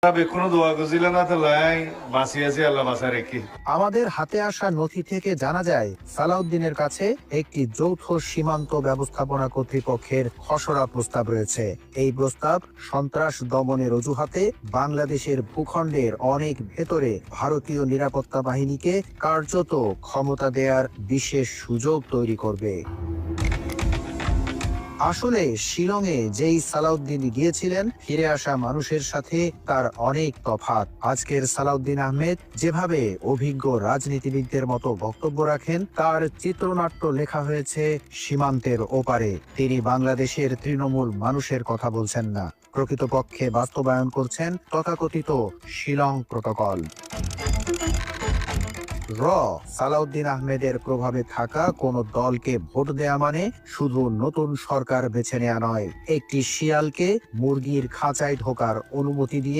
কোনো দোয়া করছিল না তো লাই বাঁচিয়েছি আল্লাহ বাঁচা রেখে। আমাদের হাতে আসা নথি থেকে জানা যায় সালাউদ্দিনের কাছে একটি যৌথ সীমান্ত ব্যবস্থাপনা কর্তৃপক্ষের খসড়া প্রস্তাব রয়েছে। এই প্রস্তাব সন্ত্রাস দমনের অজুহাতে বাংলাদেশের ভূখণ্ডের অনেক ভেতরে ভারতীয় নিরাপত্তা বাহিনীকে কার্যত ক্ষমতা দেওয়ার বিশেষ সুযোগ তৈরি করবে। আসলে শিলংয়ে যেই সালাউদ্দিন গিয়েছিলেন, ফিরে আসা মানুষের সাথে তার অনেক তফাৎ। আজকের সালাউদ্দিন আহমেদ যেভাবে অভিজ্ঞ রাজনীতিবিদদের মতো বক্তব্য রাখেন, তার চিত্রনাট্য লেখা হয়েছে সীমান্তের ওপারে। তিনি বাংলাদেশের তৃণমূল মানুষের কথা বলছেন না, প্রকৃতপক্ষে বাস্তবায়ন করছেন তথাকথিত শিলং প্রটোকল। সালাউদ্দিন আহমেদের প্রভাবে থাকা কোন দলকে ভোট দেয়া মানে শুধু নতুন সরকার বেছে নেওয়া নয়, একটি শিয়ালকে মুরগির খাঁচায় ঢোকার অনুমতি দিয়ে